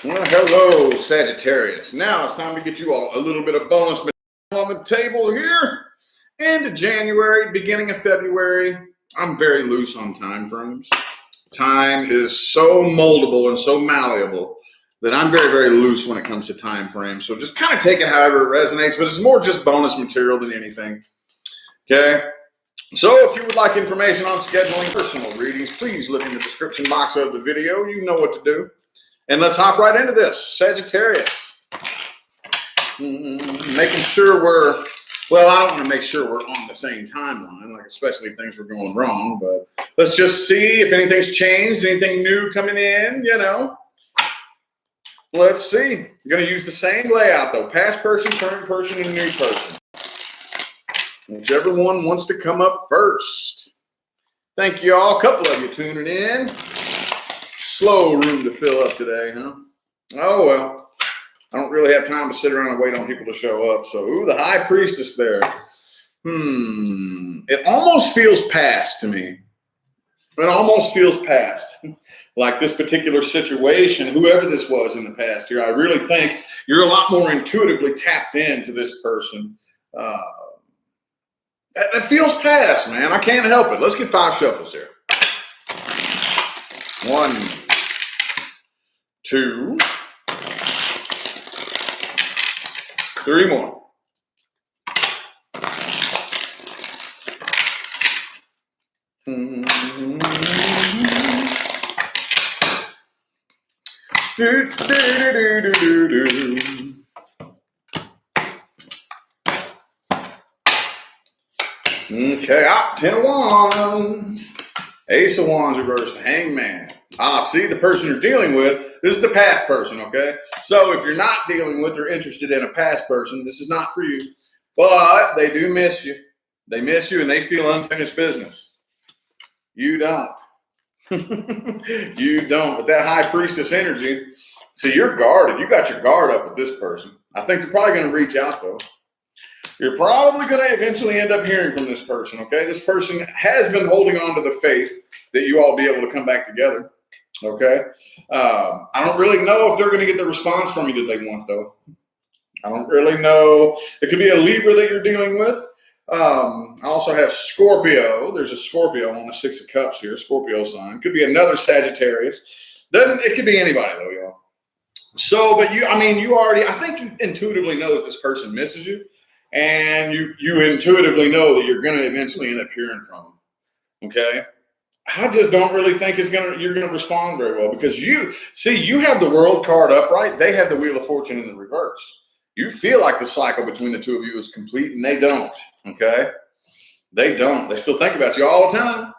Well, hello, Sagittarius. Now it's time to get you all a little bit of bonus material on the table here. End of January, beginning of February. I'm very loose on time frames. Time is so moldable and so malleable that I'm very, very loose when it comes to time frames. So just kind of take it however it resonates, but it's more just bonus material than anything. Okay? So if you would like information on scheduling personal readings, please look in the description box of the video. You know what to do. And let's hop right into this. Sagittarius. Making sure well, I don't want to make sure we're on the same timeline, like especially if things were going wrong, but let's just see if anything's changed, anything new coming in, Let's see. I'm going to use the same layout though. Past person, current person, and new person. Whichever one wants to come up first. Thank you all. A couple of you tuning in. Slow room to fill up today, huh? Oh, well. I don't really have time to sit around and wait on people to show up. So, the high priestess there. It almost feels past to me. It almost feels past. Like this particular situation, whoever this was in the past here, I really think you're a lot more intuitively tapped into this person. It feels past, man. I can't help it. Let's get 5 shuffles here. 1, 2, 3 more. Okay, 10 of wands. Ace of wands reversed, hangman. See, the person you're dealing with, this is the past person, okay? So if you're not dealing with or interested in a past person, this is not for you. But they do miss you. They miss you and they feel unfinished business. You don't. You don't. But that high priestess energy, see, you're guarded. You got your guard up with this person. I think they're probably going to reach out, though. You're probably going to eventually end up hearing from this person, okay? This person has been holding on to the faith that you all be able to come back together, okay? I don't really know if they're going to get the response from you that they want, though. I don't really know. It could be a Libra that you're dealing with. I also have Scorpio. There's a Scorpio on the 6 of Cups here, Scorpio sign. Could be another Sagittarius. It could be anybody, though, y'all. So, but you already, I think you intuitively know that this person misses you. And you intuitively know that you're going to eventually end up hearing from them. Okay, I just don't really think you're going to respond very well because you have the World card upright. They have the Wheel of Fortune in the reverse. You feel like the cycle between the two of you is complete, and they don't. Okay, they don't. They still think about you all the time.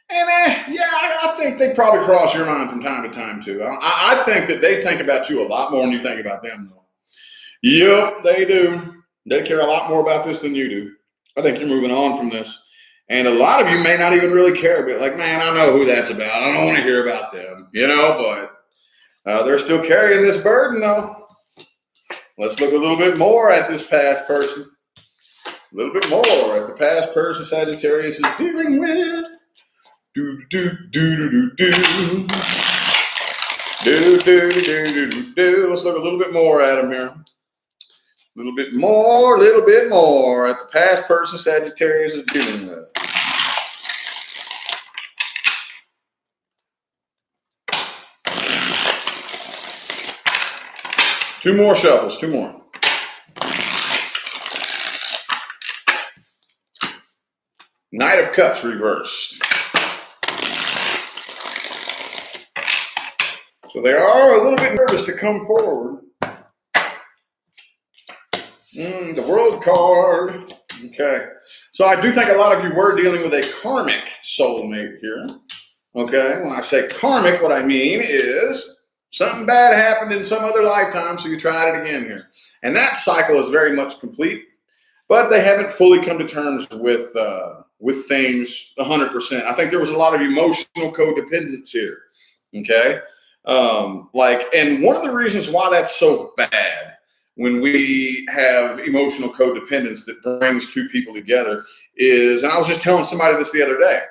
And I think they probably cross your mind from time to time too. I think that they think about you a lot more than you think about them, though. Yep, they do. They care a lot more about this than you do. I think you're moving on from this. And a lot of you may not even really care about it. Like, man, I know who that's about. I don't want to hear about them, but they're still carrying this burden, though. Let's look a little bit more at this past person. A little bit more at the past person Sagittarius is dealing with. Let's look a little bit more at him here. A little bit more at the past person Sagittarius is dealing with. Two more shuffles, 2 more. Knight of Cups reversed. So they are a little bit nervous to come forward. The World card. Okay. So I do think a lot of you were dealing with a karmic soulmate here. Okay. When I say karmic, what I mean is something bad happened in some other lifetime, so you tried it again here. And that cycle is very much complete, but they haven't fully come to terms with things 100%. I think there was a lot of emotional codependence here. Okay. And one of the reasons why that's so bad when we have emotional codependence that brings 2 people together is, and I was just telling somebody this the other day,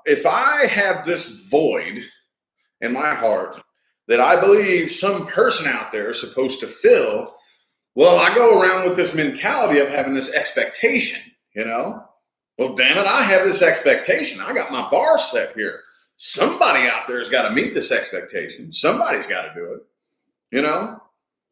if I have this void in my heart that I believe some person out there is supposed to fill, well, I go around with this mentality of having this expectation, you know? Well, damn it, I have this expectation. I got my bar set here. Somebody out there has got to meet this expectation. Somebody's got to do it, you know?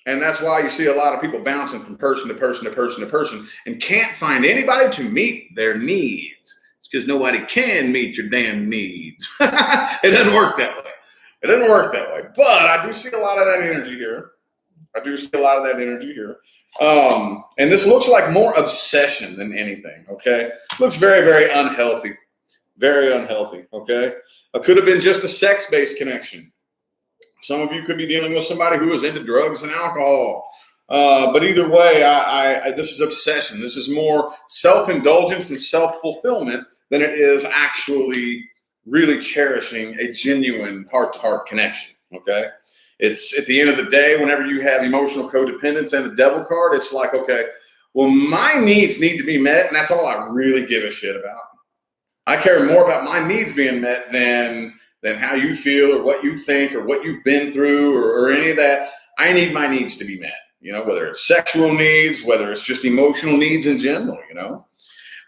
And that's why you see a lot of people bouncing from person to person to person to person and can't find anybody to meet their needs. It's because nobody can meet your damn needs. It doesn't work that way. It doesn't work that way. But I do see a lot of that energy here. And this looks like more obsession than anything, okay? Looks very, very unhealthy. Very unhealthy, okay? It could have been just a sex-based connection. Some of you could be dealing with somebody who is into drugs and alcohol. But either way, this is obsession. This is more self-indulgence and self-fulfillment than it is actually really cherishing a genuine heart-to-heart connection, okay? It's at the end of the day, whenever you have emotional codependence and the devil card, it's like, okay, well, my needs need to be met, and that's all I really give a shit about. I care more about my needs being met than how you feel or what you think or what you've been through or any of that. I need my needs to be met, you know, whether it's sexual needs, whether it's just emotional needs in general, you know.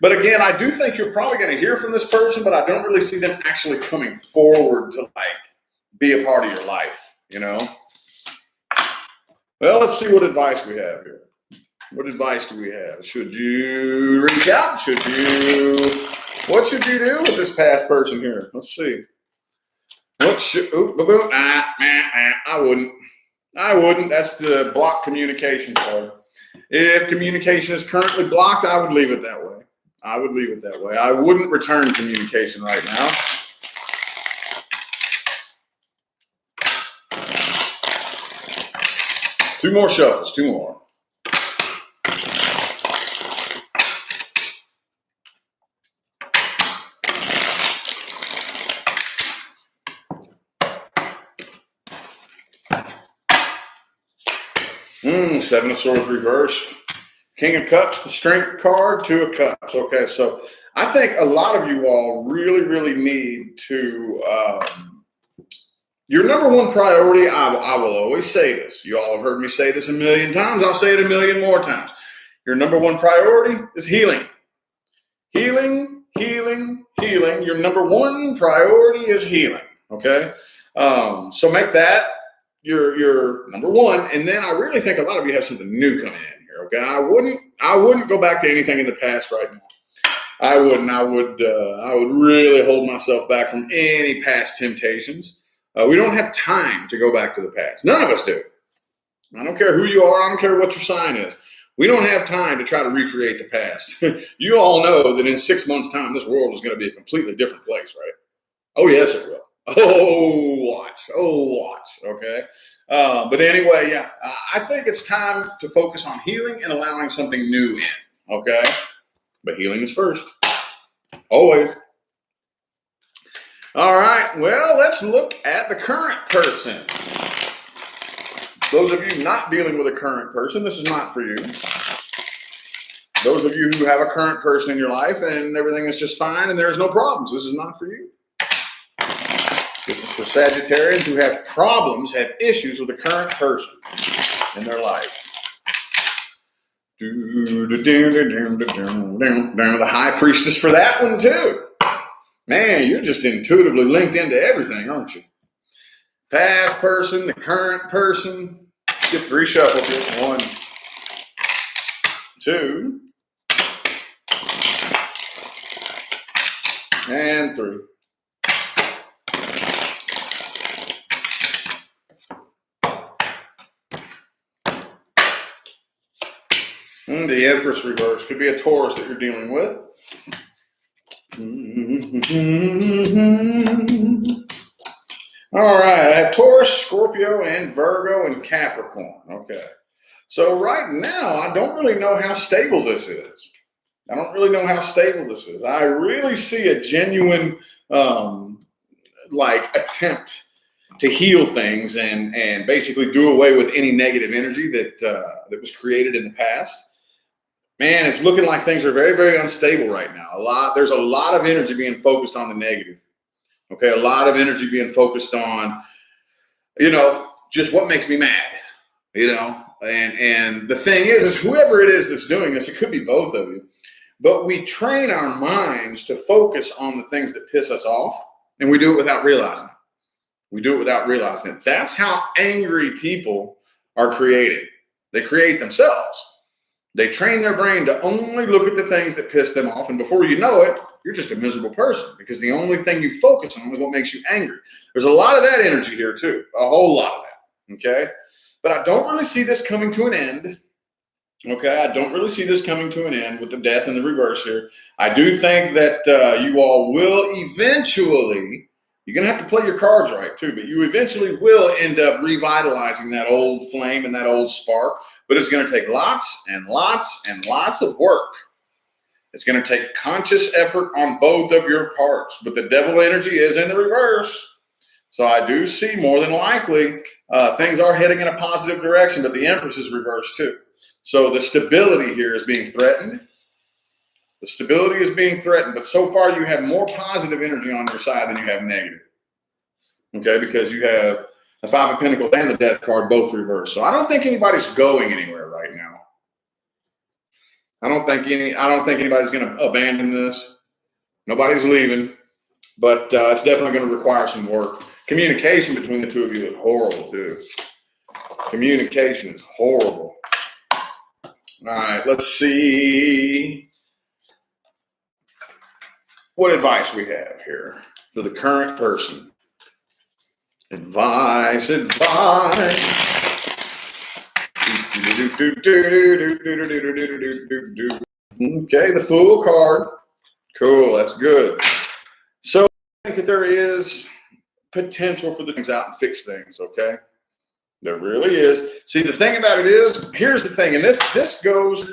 But again, I do think you're probably going to hear from this person, but I don't really see them actually coming forward to be a part of your life. You know, well, let's see what advice we have here. What advice do we have? Should you reach out? What should you do with this past person here? Let's see. I wouldn't. That's the block communication card. If communication is currently blocked, I would leave it that way. I wouldn't return communication right now. Two more shuffles, two more. Seven of Swords reversed. King of Cups, the Strength card, Two of Cups. Okay, so I think a lot of you all really, really need to, your number one priority, I will always say this. You all have heard me say this a million times. I'll say it a million more times. Your number one priority is healing. Healing, healing, healing. Your number one priority is healing, okay? So make that your number one. And then I really think a lot of you have something new coming in here, okay? I wouldn't go back to anything in the past right now. I wouldn't. I would really hold myself back from any past temptations. We don't have time to go back to the past. None of us do. I don't care who you are. I don't care what your sign is. We don't have time to try to recreate the past. You all know that in 6 months' time, this world is going to be a completely different place, right? Oh, yes, it will. Oh, watch. Okay. But anyway, yeah, I think it's time to focus on healing and allowing something new in. Okay. But healing is first. Always. All right. Well, let's look at the current person. Those of you not dealing with a current person, this is not for you. Those of you who have a current person in your life and everything is just fine and there's no problems, this is not for you. This is for Sagittarians who have problems, have issues with a current person in their life. The High Priestess for that one too. Man, you're just intuitively linked into everything, aren't you? Past person, the current person. Get 3 shuffles here. 1, 2, and 3. The Empress reverse could be a Taurus that you're dealing with. All right, I have Taurus, Scorpio, and Virgo, and Capricorn. Okay. So right now, I don't really know how stable this is. I really see a genuine, attempt to heal things and basically do away with any negative energy that was created in the past. Man, it's looking like things are very, very unstable right now. There's a lot of energy being focused on the negative. Okay, a lot of energy being focused on just what makes me mad, and the thing is whoever it is that's doing this, it could be both of you, but we train our minds to focus on the things that piss us off, and we do it without realizing it. That's how angry people are created. They create themselves. They train their brain to only look at the things that piss them off. And before you know it, you're just a miserable person because the only thing you focus on is what makes you angry. There's a lot of that energy here too, a whole lot of that. Okay. But I don't really see this coming to an end. Okay. I don't really see this coming to an end with the death in the reverse here. I do think that you all will eventually, you're going to have to play your cards right too, but you eventually will end up revitalizing that old flame and that old spark, but it's going to take lots and lots and lots of work. It's going to take conscious effort on both of your parts, but the devil energy is in the reverse. So I do see more than likely things are heading in a positive direction, but the Empress is reversed too. So the stability here is being threatened. The stability is being threatened, but so far you have more positive energy on your side than you have negative. Okay, because you have the Five of Pentacles and the Death card both reversed. So I don't think anybody's going anywhere right now. I don't think anybody's going to abandon this. Nobody's leaving, but it's definitely going to require some work. Communication between the two of you is horrible too. Communication is horrible. All right, let's see what advice we have here for the current person. Advice. Okay, the Fool card. Cool, that's good. So I think that there is potential for the things out and fix things, okay? There really is. See, the thing about it is, here's the thing, and this goes,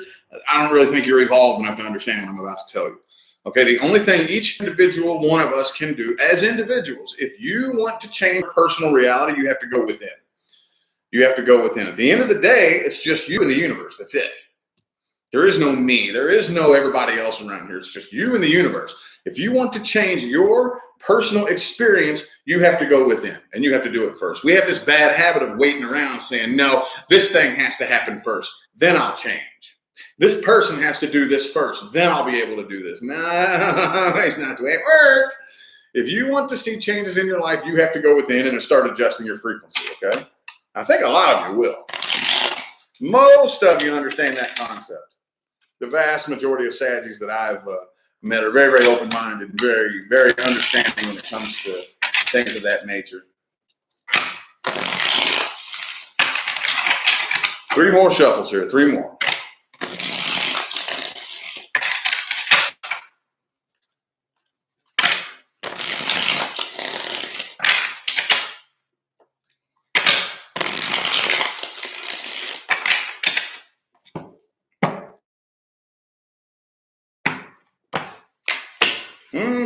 I don't really think you're evolved enough to understand what I'm about to tell you. Okay, the only thing each individual one of us can do as individuals, if you want to change personal reality, you have to go within. You have to go within. At the end of the day, it's just you and the universe. That's it. There is no me. There is no everybody else around here. It's just you and the universe. If you want to change your personal experience, you have to go within, and you have to do it first. We have this bad habit of waiting around saying, no, this thing has to happen first, then I'll change. This person has to do this first, then I'll be able to do this. No, it's not the way it works. If you want to see changes in your life, you have to go within and start adjusting your frequency, okay? I think a lot of you will. Most of you understand that concept. The vast majority of Saggies that I've met are very, very open-minded and very, very understanding when it comes to things of that nature. 3 more shuffles here, 3 more.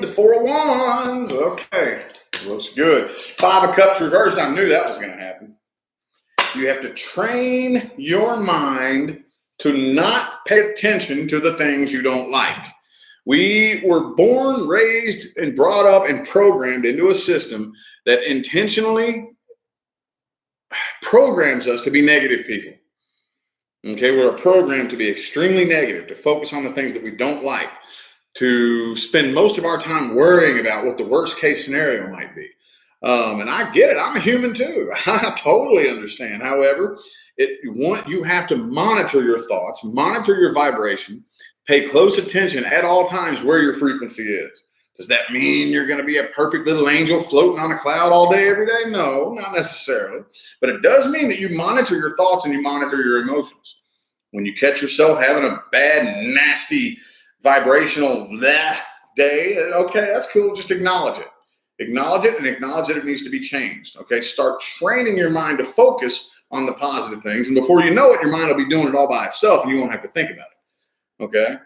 The 4 of Wands. Okay. Looks good. 5 of Cups reversed. I knew that was going to happen. You have to train your mind to not pay attention to the things you don't like. We were born, raised, and brought up and programmed into a system that intentionally programs us to be negative people. Okay, we're programmed to be extremely negative, to focus on the things that we don't like, to spend most of our time worrying about what the worst case scenario might be. And I get it. I'm a human too. I totally understand. However, you have to monitor your thoughts, monitor your vibration, pay close attention at all times where your frequency is. Does that mean you're going to be a perfect little angel floating on a cloud all day, every day? No, not necessarily. But it does mean that you monitor your thoughts and you monitor your emotions. When you catch yourself having a bad, nasty, vibrational day, okay, that's cool. Just acknowledge it. Acknowledge it and acknowledge that it needs to be changed. Okay, start training your mind to focus on the positive things. And before you know it, your mind will be doing it all by itself and you won't have to think about it. Okay.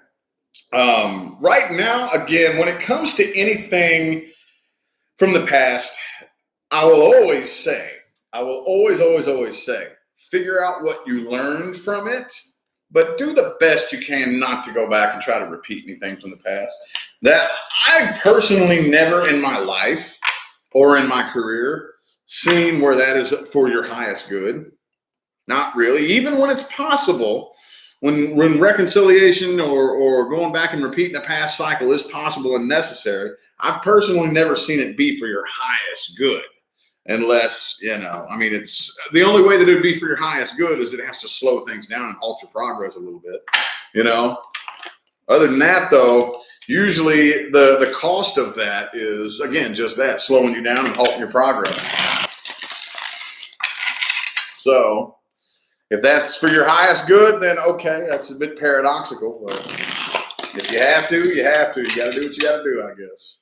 Right now, again, when it comes to anything from the past, I will always say, always say, figure out what you learned from it, but do the best you can not to go back and try to repeat anything from the past. That I've personally never in my life or in my career seen where that is for your highest good. Not really. Even when it's possible, when reconciliation or going back and repeating a past cycle is possible and necessary, I've personally never seen it be for your highest good. Unless, I mean, it's the only way that it would be for your highest good is it has to slow things down and halt your progress a little bit, Other than that, though, usually the cost of that is, again, just that, slowing you down and halting your progress. So if that's for your highest good, then okay, that's a bit paradoxical. But if you have to, you have to. You got to do what you got to do, I guess.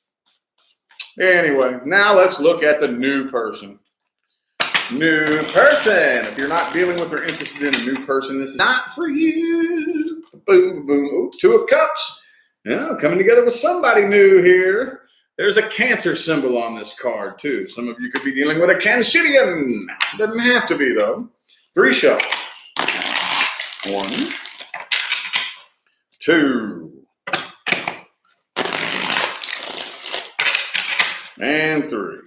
Anyway, now let's look at the new person. New person. If you're not dealing with or interested in a new person, this is not for you. Boom, boom. Ooh, 2 of Cups. Coming together with somebody new here. There's a Cancer symbol on this card, too. Some of you could be dealing with a Cancerian. Doesn't have to be, though. 3 shuffles. 1, 2, and 3.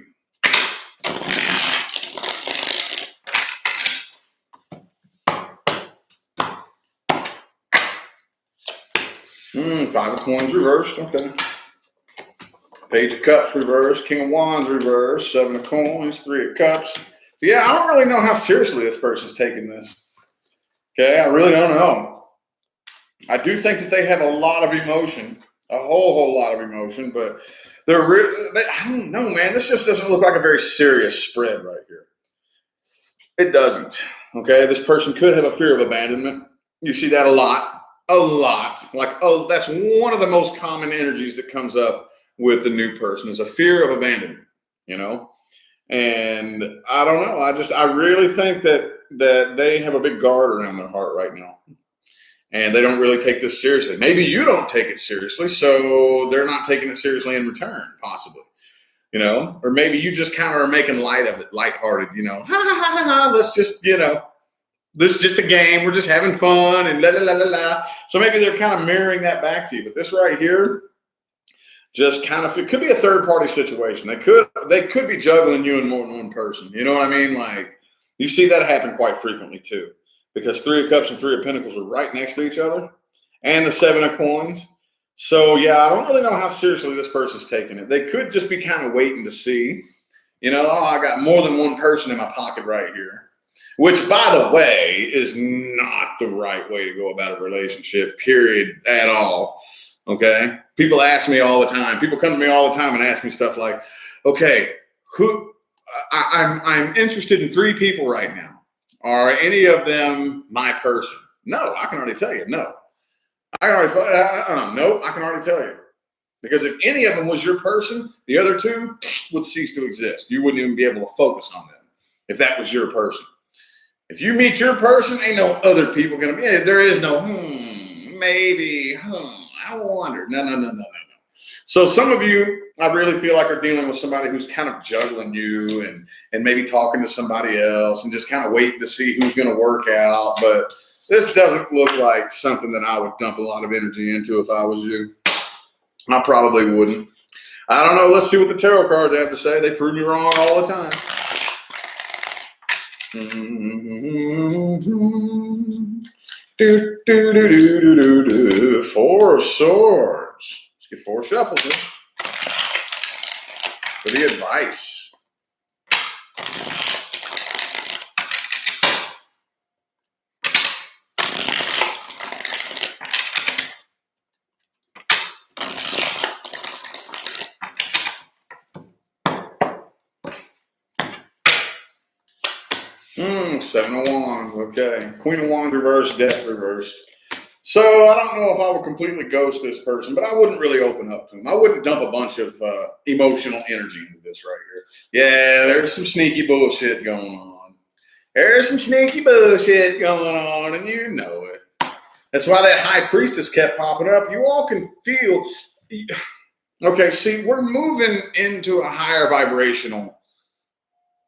Five of Coins reversed. Okay. Page of Cups reversed. King of Wands reversed. 7 of Coins. 3 of Cups. Yeah, I don't really know how seriously this person's taking this. Okay, I really don't know. I do think that they have a lot of emotion, a whole lot of emotion, but I don't know, man. This just doesn't look like a very serious spread right here. It doesn't. Okay, this person could have a fear of abandonment. You see that a lot. Like, that's one of the most common energies that comes up with the new person is a fear of abandonment, And I don't know. I really think that they have a big guard around their heart right now. And they don't really take this seriously. Maybe you don't take it seriously, so they're not taking it seriously in return, possibly. Or maybe you just kind of are making light of it, lighthearted, ha ha ha ha, let's just, this is just a game. We're just having fun and la la la la la. So maybe they're kind of mirroring that back to you. But this right here, just kind of, it could be a third party situation. They could be juggling you and more than one person. You know what I mean? Like you see that happen quite frequently too, because 3 of Cups and 3 of Pentacles are right next to each other, and the 7 of Coins. So yeah, I don't really know how seriously this person's taking it. They could just be kind of waiting to see, I got more than one person in my pocket right here. Which, by the way, is not the right way to go about a relationship, period, at all. Okay? People ask me all the time. People come to me all the time and ask me stuff like, okay, I'm interested in 3 people right now. Are any of them my person? No, I can already tell you. No. Nope, I can already tell you. Because if any of them was your person, the other 2 would cease to exist. You wouldn't even be able to focus on them if that was your person. If you meet your person, ain't no other people going to be. There is no, maybe, I wonder. No. So some of you, I really feel like are dealing with somebody who's kind of juggling you and maybe talking to somebody else and just kind of waiting to see who's going to work out. But this doesn't look like something that I would dump a lot of energy into if I was you. I probably wouldn't. I don't know. Let's see what the tarot cards have to say. They prove me wrong all the time. 4 of Swords. Let's get 4 shuffles in for the advice. Seven of Wands, okay. Queen of Wands reversed, Death reversed. So I don't know if I would completely ghost this person, but I wouldn't really open up to him. I wouldn't dump a bunch of emotional energy into this right here. Yeah, there's some sneaky bullshit going on. There's some sneaky bullshit going on, and you know it. That's why that High Priestess kept popping up. You all can feel. Okay, see, we're moving into a higher vibrational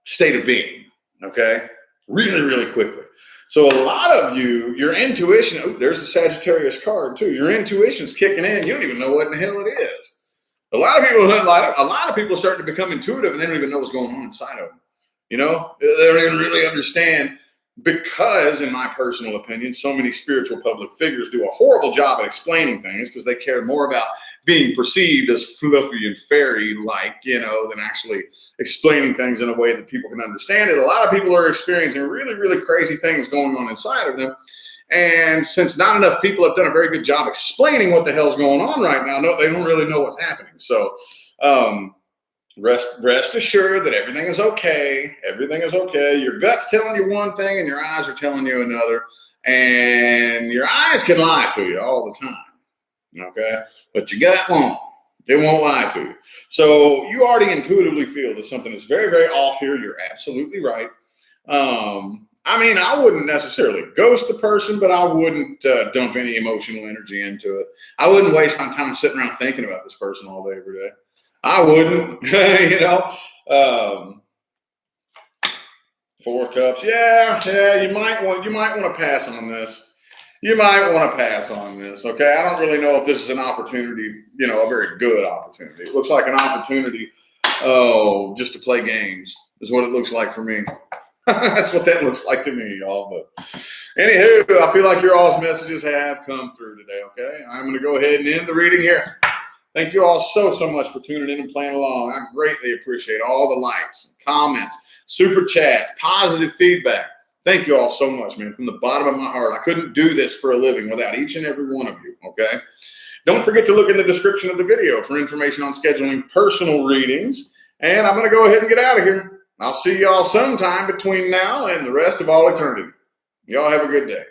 state of being, okay? Really, really quickly. So a lot of you, your intuition, oh, there's the Sagittarius card too. Your intuition's kicking in. You don't even know what in the hell it is. A lot of people are starting to become intuitive and they don't even know what's going on inside of them. You know, they don't even really understand because, in my personal opinion, so many spiritual public figures do a horrible job at explaining things because they care more about being perceived as fluffy and fairy-like, you know, than actually explaining things in a way that people can understand it. A lot of people are experiencing really, really crazy things going on inside of them. And since not enough people have done a very good job explaining what the hell's going on right now, no, they don't really know what's happening. So, rest assured that everything is okay. Everything is okay. Your gut's telling you one thing and your eyes are telling you another. And your eyes can lie to you all the time. Okay? But your gut won't. It won't lie to you. So you already intuitively feel that something is very, very off here. You're absolutely right. I mean, I wouldn't necessarily ghost the person, but I wouldn't dump any emotional energy into it. I wouldn't waste my time sitting around thinking about this person all day, every day. I wouldn't, you know. 4 cups, yeah. You might want to pass on this. You might want to pass on this. Okay, I don't really know if this is an opportunity, you know, a very good opportunity. It looks like an opportunity, just to play games is what it looks like for me. That's what that looks like to me, y'all. But anywho, I feel like your all's messages have come through today. Okay, I'm going to go ahead and end the reading here. Thank you all so much for tuning in and playing along. I greatly appreciate all the likes, comments, super chats, positive feedback. Thank you all so much, man. From the bottom of my heart, I couldn't do this for a living without each and every one of you, okay? Don't forget to look in the description of the video for information on scheduling personal readings. And I'm going to go ahead and get out of here. I'll see y'all sometime between now and the rest of all eternity. Y'all have a good day.